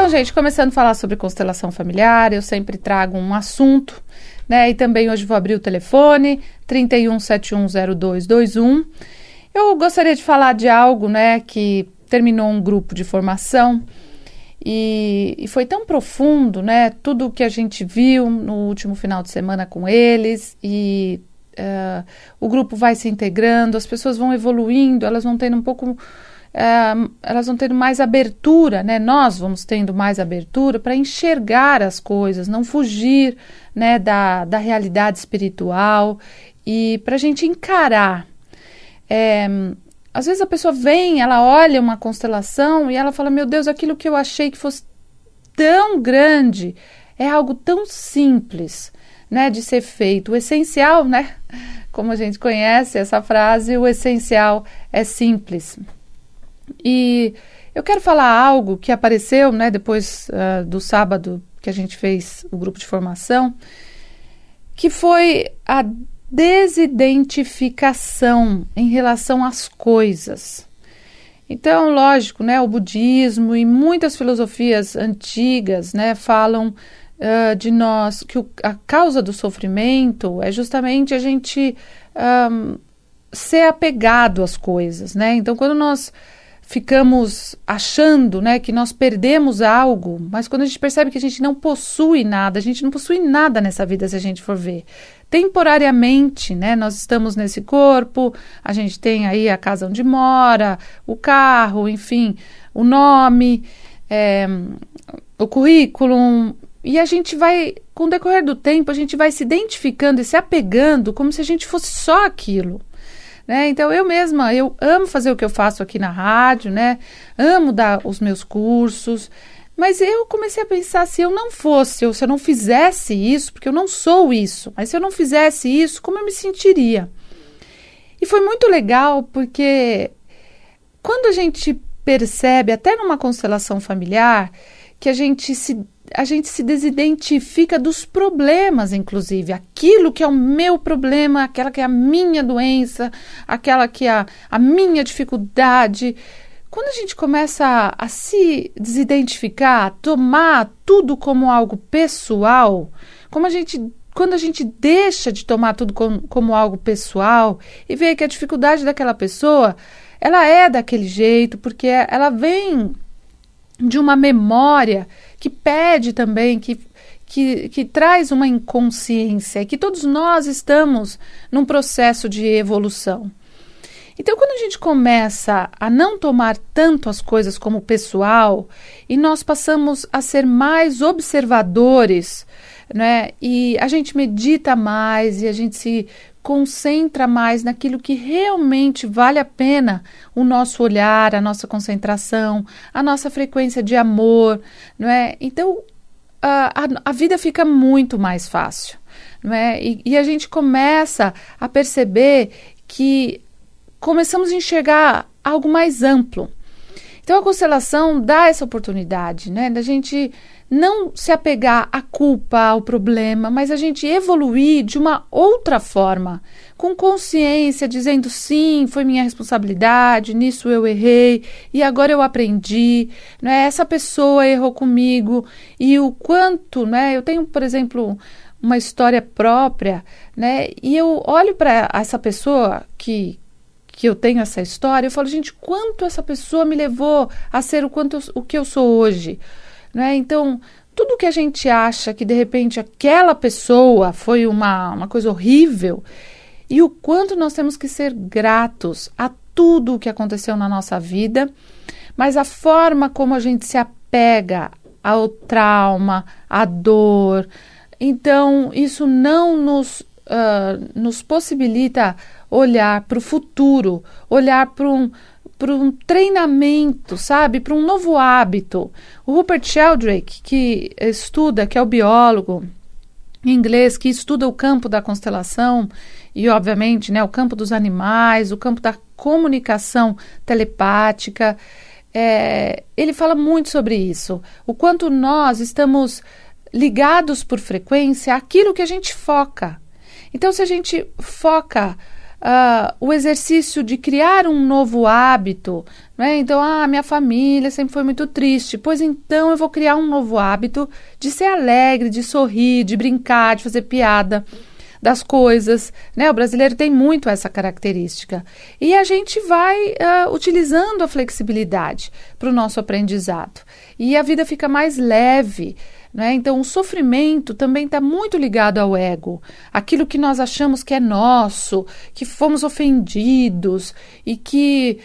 Bom, gente, começando a falar sobre constelação familiar, eu sempre trago um assunto, né? E também hoje vou abrir o telefone, 31710221. Eu gostaria de falar de algo, né, que terminou um grupo de formação e foi tão profundo, né? Tudo o que a gente viu no último final de semana com eles e o grupo vai se integrando, as pessoas vão evoluindo, elas vão tendo elas vão tendo mais abertura, né? Nós vamos tendo mais abertura para enxergar as coisas, não fugir, né, da realidade espiritual e para a gente encarar. Às vezes a pessoa vem, ela olha uma constelação e ela fala, meu Deus, aquilo que eu achei que fosse tão grande é algo tão simples, né, de ser feito. O essencial, né, como a gente conhece essa frase, o essencial é simples. E eu quero falar algo que apareceu, né, depois do sábado que a gente fez o grupo de formação, que foi a desidentificação em relação às coisas. Então, lógico, né, o budismo e muitas filosofias antigas, né, falam de nós, que a causa do sofrimento é justamente a gente ser apegado às coisas, né? Então, quando nós ficamos achando, né, que nós perdemos algo, mas quando a gente percebe que a gente não possui nada, a gente não possui nada nessa vida se a gente for ver. Temporariamente, né, nós estamos nesse corpo, a gente tem aí a casa onde mora, o carro, enfim, o nome, o currículo, e a gente vai, com o decorrer do tempo, a gente vai se identificando e se apegando como se a gente fosse só aquilo. Né? Então, eu mesma, eu amo fazer o que eu faço aqui na rádio, né? Amo dar os meus cursos, mas eu comecei a pensar, se eu não fosse, ou se eu não fizesse isso, porque eu não sou isso, mas se eu não fizesse isso, como eu me sentiria? E foi muito legal, porque quando a gente percebe, até numa constelação familiar, que a gente se desidentifica dos problemas, inclusive, aquilo que é o meu problema, aquela que é a minha doença, aquela que é a minha dificuldade. Quando a gente começa a se desidentificar, a tomar tudo como algo pessoal, quando a gente deixa de tomar tudo como algo pessoal e vê que a dificuldade daquela pessoa, ela é daquele jeito, porque ela vem de uma memória que pede também, que traz uma inconsciência, e que todos nós estamos num processo de evolução. Então, quando a gente começa a não tomar tanto as coisas como pessoal, e nós passamos a ser mais observadores, né, e a gente medita mais, e a gente se concentra mais naquilo que realmente vale a pena o nosso olhar, a nossa concentração, a nossa frequência de amor, não é? Então, a vida fica muito mais fácil, não é? E a gente começa a perceber que começamos a enxergar algo mais amplo. Então, a constelação dá essa oportunidade, né, da gente não se apegar à culpa, ao problema, mas a gente evoluir de uma outra forma, com consciência, dizendo sim, foi minha responsabilidade, nisso eu errei, e agora eu aprendi, né? Essa pessoa errou comigo, e o quanto, né? Eu tenho, por exemplo, uma história própria, né? E eu olho para essa pessoa que eu tenho essa história, eu falo, gente, quanto essa pessoa me levou a ser o que eu sou hoje. Né? Então, tudo que a gente acha que de repente aquela pessoa foi uma coisa horrível, e o quanto nós temos que ser gratos a tudo o que aconteceu na nossa vida, mas a forma como a gente se apega ao trauma, à dor, então isso não nos possibilita olhar para o futuro, olhar para um treinamento, sabe? Para um novo hábito. O Rupert Sheldrake, que é o biólogo inglês, que estuda o campo da constelação e, obviamente, né, o campo dos animais, o campo da comunicação telepática, ele fala muito sobre isso. O quanto nós estamos ligados por frequência àquilo que a gente foca. Então, se a gente foca o exercício de criar um novo hábito, né? Então, minha família sempre foi muito triste, pois então eu vou criar um novo hábito de ser alegre, de sorrir, de brincar, de fazer piada das coisas, né? O brasileiro tem muito essa característica. E a gente vai utilizando a flexibilidade para o nosso aprendizado. E a vida fica mais leve, né? Então, o sofrimento também está muito ligado ao ego. Aquilo que nós achamos que é nosso, que fomos ofendidos e que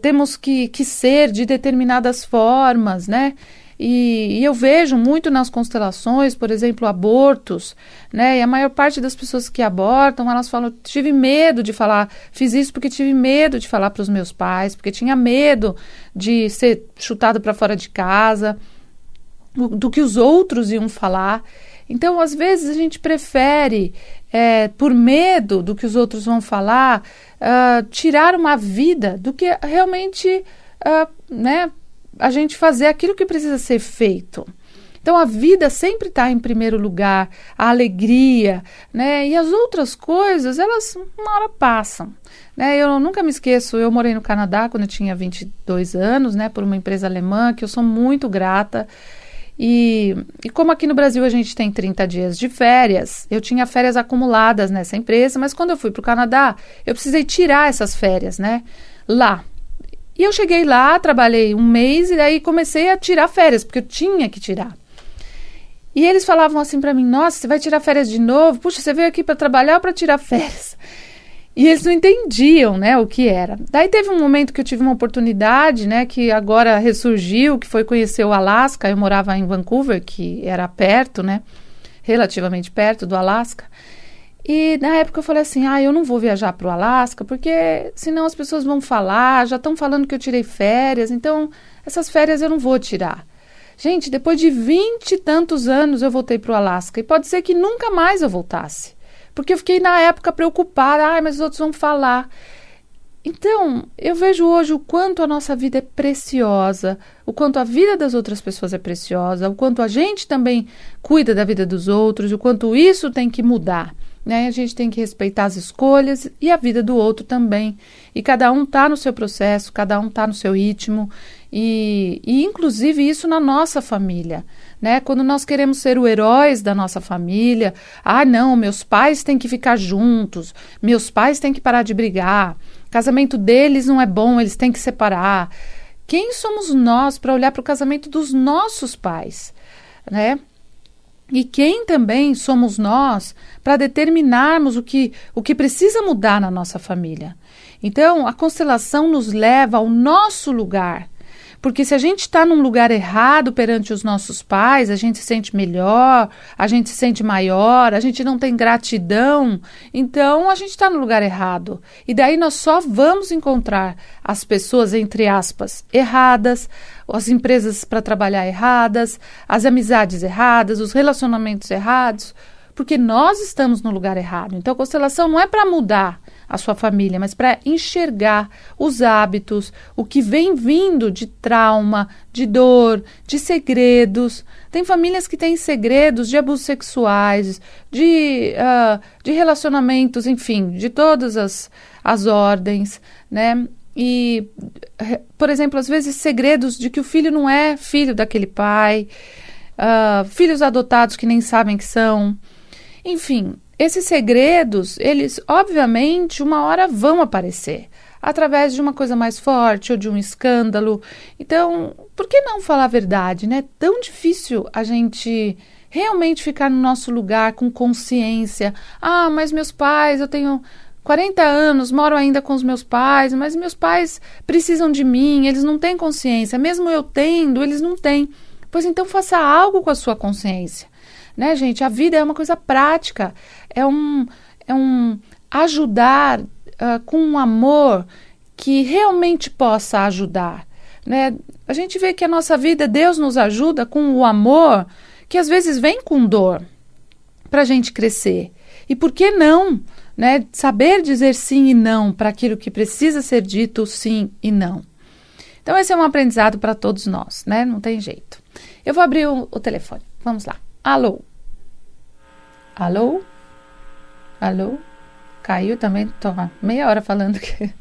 temos que ser de determinadas formas, né? E eu vejo muito nas constelações, por exemplo, abortos, né? E a maior parte das pessoas que abortam, elas falam, tive medo de falar, fiz isso porque tive medo de falar para os meus pais, porque tinha medo de ser chutado para fora de casa, do que os outros iam falar. Então, às vezes, a gente prefere, por medo do que os outros vão falar, tirar uma vida do que realmente, né, a gente fazer aquilo que precisa ser feito. Então, a vida sempre está em primeiro lugar, a alegria, né? E as outras coisas, elas uma hora passam, né? Eu nunca me esqueço, eu morei no Canadá quando eu tinha 22 anos, né? Por uma empresa alemã, que eu sou muito grata. E como aqui no Brasil a gente tem 30 dias de férias, eu tinha férias acumuladas nessa empresa, mas quando eu fui para o Canadá, eu precisei tirar essas férias, né? Lá. E eu cheguei lá, trabalhei um mês e daí comecei a tirar férias, porque eu tinha que tirar. E eles falavam assim para mim, nossa, você vai tirar férias de novo? Puxa, você veio aqui para trabalhar ou para tirar férias? E eles não entendiam, né, o que era. Daí teve um momento que eu tive uma oportunidade, né, que agora ressurgiu, que foi conhecer o Alasca. Eu morava em Vancouver, que era perto, né, relativamente perto do Alasca. E na época eu falei assim, eu não vou viajar para o Alasca, porque senão as pessoas vão falar, já estão falando que eu tirei férias, então essas férias eu não vou tirar. Gente, depois de 20 e tantos anos eu voltei para o Alasca, e pode ser que nunca mais eu voltasse, porque eu fiquei na época preocupada, mas os outros vão falar. Então, eu vejo hoje o quanto a nossa vida é preciosa, o quanto a vida das outras pessoas é preciosa, o quanto a gente também cuida da vida dos outros, o quanto isso tem que mudar. Né? A gente tem que respeitar as escolhas e a vida do outro também. E cada um está no seu processo, cada um está no seu ritmo. E inclusive isso na nossa família. Né? Quando nós queremos ser os heróis da nossa família, não, meus pais têm que ficar juntos, meus pais têm que parar de brigar, casamento deles não é bom, eles têm que separar. Quem somos nós para olhar para o casamento dos nossos pais? Né? E quem também somos nós para determinarmos o que precisa mudar na nossa família? Então, a constelação nos leva ao nosso lugar. Porque se a gente está num lugar errado perante os nossos pais, a gente se sente melhor, a gente se sente maior, a gente não tem gratidão, então a gente está no lugar errado. E daí nós só vamos encontrar as pessoas, entre aspas, erradas, as empresas para trabalhar erradas, as amizades erradas, os relacionamentos errados, porque nós estamos no lugar errado. Então a constelação não é para mudar a sua família, mas para enxergar os hábitos, o que vem vindo de trauma, de dor, de segredos. Tem famílias que têm segredos de abusos sexuais, de relacionamentos, enfim, de todas as ordens, né? E, por exemplo, às vezes segredos de que o filho não é filho daquele pai, filhos adotados que nem sabem que são. Enfim, esses segredos, eles obviamente uma hora vão aparecer através de uma coisa mais forte ou de um escândalo. Então, por que não falar a verdade, né? É tão difícil a gente realmente ficar no nosso lugar com consciência. Mas meus pais, eu tenho 40 anos, moro ainda com os meus pais, mas meus pais precisam de mim, eles não têm consciência. Mesmo eu tendo, eles não têm. Pois então faça algo com a sua consciência. Né, gente? A vida é uma coisa prática, é um ajudar com um amor que realmente possa ajudar. Né? A gente vê que a nossa vida, Deus nos ajuda com o amor que às vezes vem com dor para a gente crescer. E por que não? Né? Saber dizer sim e não para aquilo que precisa ser dito sim e não. Então esse é um aprendizado para todos nós, né? Não tem jeito. Eu vou abrir o telefone, vamos lá. Alô? Alô? Alô? Caiu também, tô meia hora falando que...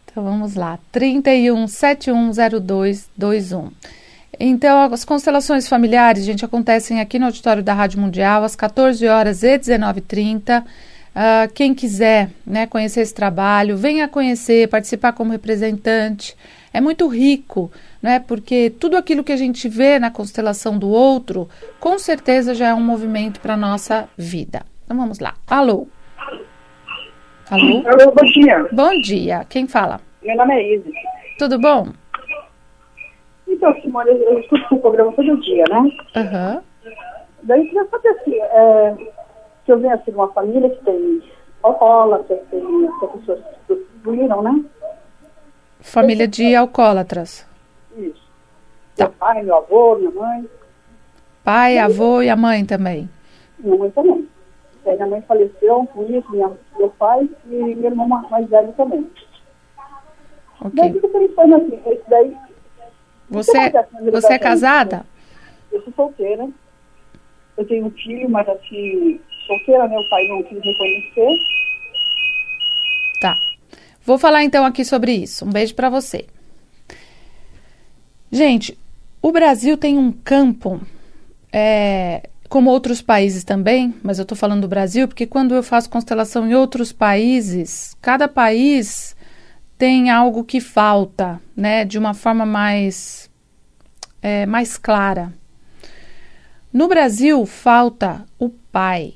Então vamos lá, 31710221. Então, as constelações familiares, gente, acontecem aqui no auditório da Rádio Mundial, às 14 horas e 19h30. Quem quiser, né, conhecer esse trabalho, venha conhecer, participar como representante. É muito rico, né, porque tudo aquilo que a gente vê na constelação do outro, com certeza já é um movimento para a nossa vida. Então vamos lá. Alô? Alô? Alô, bom dia. Bom dia. Quem fala? Meu nome é Isis. Tudo bom? Então, Simone, eu escuto o programa todo dia, né? Aham. Daí, eu queria saber assim, que eu venho assim de uma família que tem alcoólatras, tem pessoas que prostituíram, né? Família de alcoólatras. Isso. Tá. Meu pai, meu avô, minha mãe. Pai, avô e a mãe também. Minha mãe também. Daí minha mãe faleceu com isso, meu pai e meu irmão mais velho também. Daí, Ok. eu fico pensando assim, isso daí... Você é casada? Eu sou solteira. Eu tenho um filho, mas assim, solteira, né? O pai não quis reconhecer. Tá. Vou falar então aqui sobre isso. Um beijo para você. Gente, o Brasil tem um campo, como outros países também, mas eu tô falando do Brasil porque quando eu faço constelação em outros países, cada país tem algo que falta, né? De uma forma mais clara. No Brasil, falta o pai.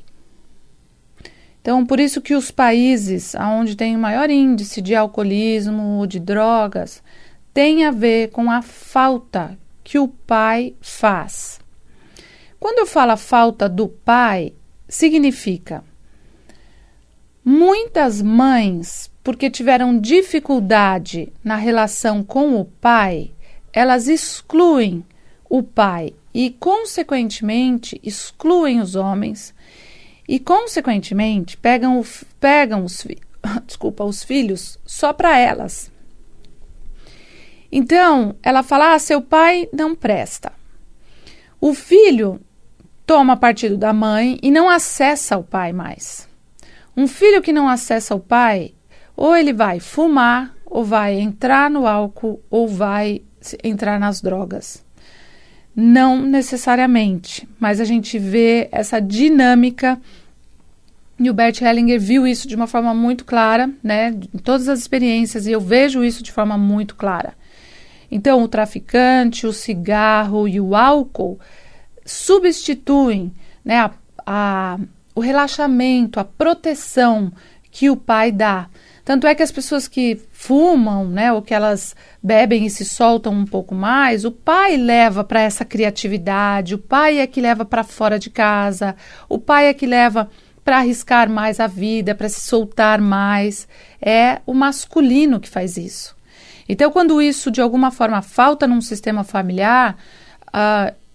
Então, por isso que os países onde tem o maior índice de alcoolismo, de drogas, tem a ver com a falta que o pai faz. Quando eu falo a falta do pai, significa muitas mães, porque tiveram dificuldade na relação com o pai, elas excluem o pai e, consequentemente, excluem os homens e, consequentemente, pegam os filhos só para elas. Então, ela fala, seu pai não presta. O filho toma partido da mãe e não acessa o pai mais. Um filho que não acessa o pai, ou ele vai fumar, ou vai entrar no álcool, ou vai entrar nas drogas. Não necessariamente, mas a gente vê essa dinâmica e o Bert Hellinger viu isso de uma forma muito clara, né, em todas as experiências, e eu vejo isso de forma muito clara. Então, o traficante, o cigarro e o álcool substituem, né, o relaxamento, a proteção que o pai dá. Tanto é que as pessoas que fumam, né, ou que elas bebem e se soltam um pouco mais, o pai leva para essa criatividade, o pai é que leva para fora de casa, o pai é que leva para arriscar mais a vida, para se soltar mais. É o masculino que faz isso. Então, quando isso de alguma forma falta num sistema familiar,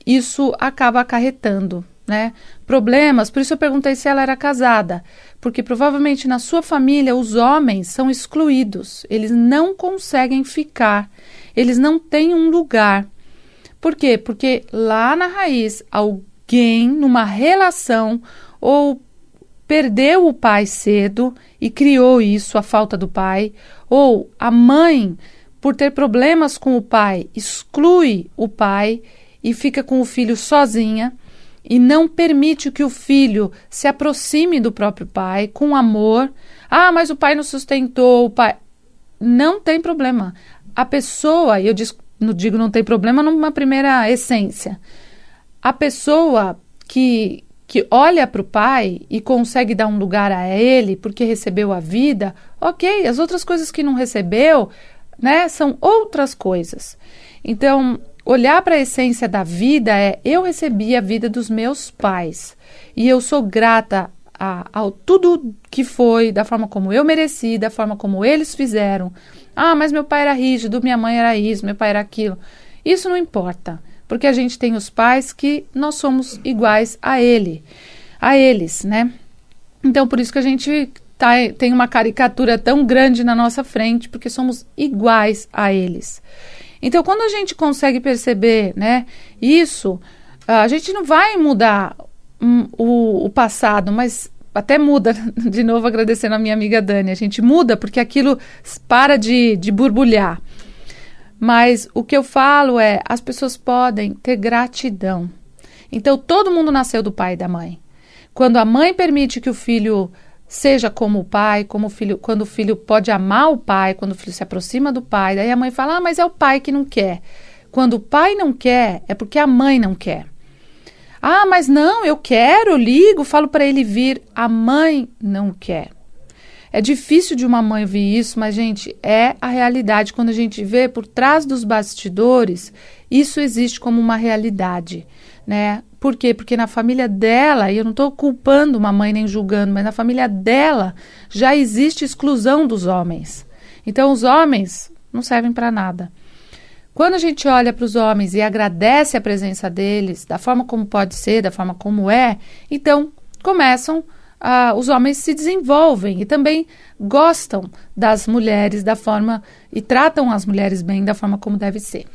isso acaba acarretando, né, problemas. Por isso eu perguntei se ela era casada, porque provavelmente na sua família os homens são excluídos, eles não conseguem ficar, eles não têm um lugar. Por quê? Porque lá na raiz alguém numa relação ou perdeu o pai cedo e criou isso, a falta do pai, ou a mãe, por ter problemas com o pai, exclui o pai e fica com o filho sozinha e não permite que o filho se aproxime do próprio pai com amor. Ah, mas o pai não sustentou, o pai... Não tem problema. A pessoa, eu digo não tem problema numa primeira essência. A pessoa que olha para o pai e consegue dar um lugar a ele porque recebeu a vida, ok, as outras coisas que não recebeu, né, são outras coisas. Então, olhar para a essência da vida eu recebi a vida dos meus pais e eu sou grata ao tudo que foi, da forma como eu mereci, da forma como eles fizeram. Ah, mas meu pai era rígido, minha mãe era isso, meu pai era aquilo. Isso não importa, porque a gente tem os pais que nós somos iguais a eles, né? Então, por isso que a gente tem uma caricatura tão grande na nossa frente, porque somos iguais a eles. Então, quando a gente consegue perceber, né, isso, a gente não vai mudar o passado, mas até muda, de novo agradecendo a minha amiga Dani, a gente muda porque aquilo para de borbulhar. Mas o que eu falo é, as pessoas podem ter gratidão. Então, todo mundo nasceu do pai e da mãe. Quando a mãe permite que o filho seja como o pai, quando o filho pode amar o pai, quando o filho se aproxima do pai, daí a mãe fala, mas é o pai que não quer. Quando o pai não quer, é porque a mãe não quer. Mas não, eu quero, eu ligo, falo para ele vir. A mãe não quer. É difícil de uma mãe ouvir isso, mas, gente, é a realidade. Quando a gente vê por trás dos bastidores, isso existe como uma realidade, né? Por quê? Porque na família dela, e eu não estou culpando uma mãe nem julgando, mas na família dela já existe exclusão dos homens. Então, os homens não servem para nada. Quando a gente olha para os homens e agradece a presença deles, da forma como pode ser, da forma como é, então começam os homens se desenvolvem e também gostam das mulheres da forma e tratam as mulheres bem da forma como deve ser.